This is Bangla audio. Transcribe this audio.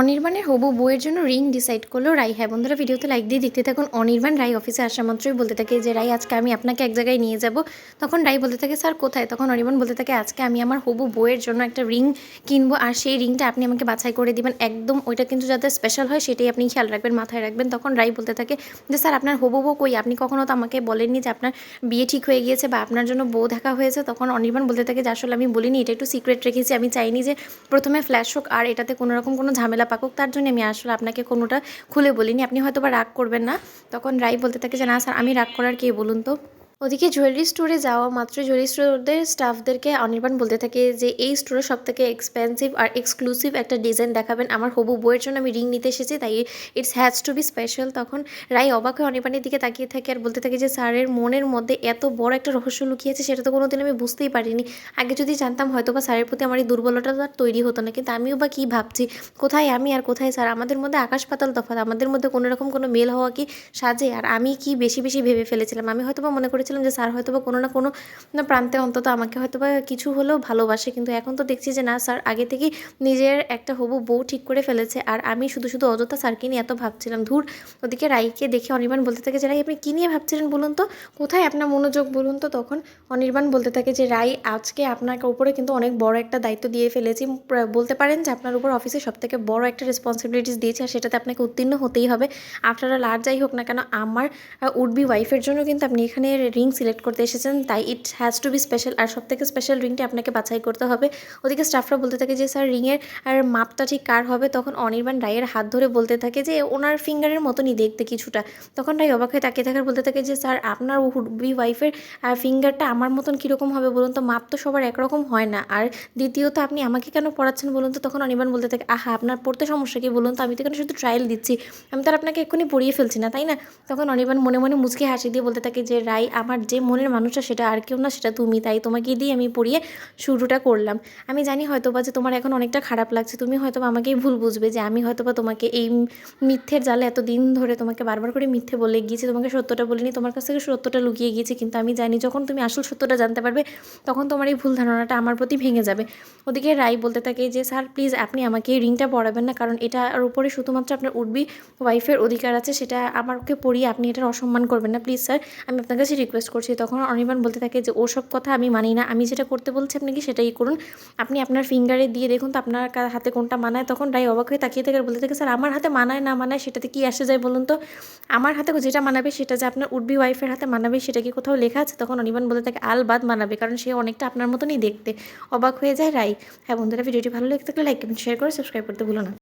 অনির্বাণের হবু বউয়ের জন্য রিং ডিসাইড করলো রাই। হ্যাঁ বন্ধুরা, ভিডিওতে লাইক দিয়ে দেখতে থাকুন। অনির্বাণ রাই অফিসে আসা মাত্রই বলতে থাকে যে রাই আজকে আমি আপনাকে এক জায়গায় নিয়ে যাব। তখন রাই বলতে থাকে স্যার কোথায়? তখন অনির্বাণ বলতে থাকে আজকে আমি আমার হবু বউয়ের জন্য একটা রিং কিনবো, আর সেই রিংটা আপনি আমাকে বাছাই করে দিবেন, একদম ওইটা কিন্তু যাতে স্পেশাল হয় সেটাই আপনি খেয়াল রাখবেন, মাথায় রাখবেন। তখন রাই বলতে থাকে যে স্যার আপনার হবু বউ কই? আপনি কখনো তো আমাকে বলেননি যে আপনার বিয়ে ঠিক হয়ে গিয়েছে বা আপনার জন্য বউ দেখা হয়েছে। তখন অনির্বাণ বলতে থাকে যে আসলে আমি বলিনি, এটা একটু সিক্রেট রেখেছি, আমি চাইনি যে প্রথমে ফ্ল্যাশ হোক আর এটাতে কোনো রকম কোনো ঝামেলা পাকুক, তার জন্য আমি আসলে আপনাকে কোনোটা খুলে বলিনি, আপনি হয়তো বা রাগ করবেন না। তখন রাই বলতে থাকে যে না স্যার, আমি রাগ করার কে বলুন তো। ওদিকে জুয়েলারি স্টোরে যাওয়া মাত্র জুয়েলারি স্টোরদের স্টাফদেরকে অনির্বাণ বলতে থাকে যে এই স্টোরে সবথেকে এক্সপেন্সিভ আর এক্সক্লুসিভ একটা ডিজাইন দেখাবেন, আমার হবু বউয়ের জন্য আমি রিং নিতে এসেছি, তাই it's has to be special. তখন রাই অবাক হয়ে অনির্বাণের দিকে তাকিয়ে থাকে আর বলতে থাকে যে স্যারের মনের মধ্যে এত বড় একটা রহস্য লুকিয়েছে, সেটা তো কোনোদিন আমি বুঝতেই পারিনি। আগে যদি জানতাম হয়তো বা স্যারের প্রতি আমার এই দুর্বলতা আর তৈরি হতো না, কিন্তু আমিও বা কী ভাবছি, কোথায় আমি আর কোথায় স্যার, আমাদের মধ্যে আকাশ পাতাল তফাৎ, আমাদের মধ্যে কোনো রকম কোনো মেল হওয়া কি সাজে? আর আমি কি বেশি বেশি ভেবে ফেলেছিলাম, আমি হয়তো বা মনে করেছিলাম যে স্যার হয়তো বা কোনো না কোনো প্রান্তে অন্তত আমাকে হয়তো বা কিছু হলেও ভালোবাসে, কিন্তু এখন তো দেখছি যে না, স্যার আগে থেকেই নিজের একটা হবু বউ ঠিক করে ফেলেছে, আর আমি শুধু শুধু অযথা স্যারকে নিয়ে এত ভাবছিলাম। ধুর। ওদিকে রাইকে দেখে অনির্বাণ বলতে থাকে যে রাই আপনি কী নিয়ে ভাবছিলেন বলুন তো, কোথায় আপনার মনোযোগ বলুন তো। তখন অনির্বাণ বলতে থাকে যে রাই আজকে আপনার উপরে কিন্তু অনেক বড় একটা দায়িত্ব দিয়ে ফেলেছি, বলতে পারেন যে আপনার উপর অফিসে সবথেকে বড় একটা রেসপন্সিবিলিটিস দিয়েছে, আর সেটাতে আপনাকে উত্তীর্ণ হতেই হবে। আফটার অল আর যাই হোক না কেন, আমার উড বি ওয়াইফের জন্য কিন্তু আপনি এখানে রিং সিলেক্ট করতে এসেছেন, তাই it has to be special, আর সবথেকে স্পেশাল রিংটি আপনাকে বাছাই করতে হবে। ওদিকে স্টাফরা বলতে থাকে যে স্যার রিংয়ের আর মাপটা ঠিক কার হবে? তখন অনির্বাণ রায়ের হাত ধরে বলতে থাকে যে ওনার ফিঙ্গারের মতনই দেখতে কিছুটা। তখন রাই অবাক হয়ে তাকিয়ে থাকার বলতে থাকে যে স্যার আপনার উড বি ওয়াইফের ফিঙ্গারটা আমার মতন কীরকম হবে বলুন তো, মাপ তো সবার একরকম হয় না, আর দ্বিতীয়ত আপনি আমাকে কেন পড়াচ্ছেন বলুন তো। তখন অনির্বাণ বলতে থাকে আহা, আপনার পড়তে সমস্যা কি বলুন তো, আমি তো এখানে শুধু ট্রায়াল দিচ্ছি, আমি তো আর আপনাকে এক্ষুনি পড়িয়ে ফেলছি না, তাই না? তখন অনির্বাণ মনে মনে মুচকি হাসি দিয়ে বলতে থাকে যে রাই, আমার যে মনের মানুষটা সেটা আর কেউ না, সেটা তুমি, তাই তোমাকে দিয়ে আমি পড়িয়ে শুরুটা করলাম। আমি জানি হয়তো বা যে তোমার এখন অনেকটা খারাপ লাগছে, তুমি হয়তো বা আমাকেই ভুল বুঝবে যে আমি হয়তো বা তোমাকে এই মিথ্যের জালে এতদিন ধরে তোমাকে বারবার করে মিথ্যে বলে গিয়েছি, তোমাকে সত্যটা বলিনি, তোমার কাছ থেকে সত্যটা লুকিয়ে গিয়েছি, কিন্তু আমি জানি যখন তুমি আসল সত্যটা জানতে পারবে তখন তোমার এই ভুল ধারণাটা আমার প্রতি ভেঙে যাবে। ওদিকে রাই বলতে থাকে যে স্যার প্লিজ আপনি আমাকে এই রিংটা পরাবেন না, কারণ এটার উপরে শুধুমাত্র আপনার উডবি ওয়াইফের অধিকার আছে, সেটা আমাকে পড়িয়ে আপনি এটার অসম্মান করবেন না, প্লিজ স্যার আমি আপনার কাছে রিকোয়েস্ট করছি। তখন অনির্বাণ বলতে থাকে যে ওসব কথা আমি মানি না, আমি যেটা করতে বলছি আপনি কি সেটাই করুন, আপনি আপনার ফিঙ্গারে দিয়ে দেখুন তো আপনার হাতে কোনটা মানায়। তখন রাই অবাক হয়ে তাকিয়ে থাকে আর বলতে থাকে স্যার আমার হাতে মানায় না মানায় সেটাতে কি আসে যায় বলুন তো, আমার হাতে যেটা মানাবে সেটা যে আপনার উডবি ওয়াইফের হাতে মানাবে সেটা কি কোথাও লেখা আছে? তখন অনির্বাণ বলতে থাকে আলবাদ মানাবে, কারণ সে অনেকটা আপনার মতনই দেখতে। অবাক হয়ে যায় রাই। হ্যাঁ বন্ধুরা, ভিডিওটি ভালো লেগে থাকলে লাইক কমেন্ট শেয়ার করে সাবস্ক্রাইব করতে ভুলো না।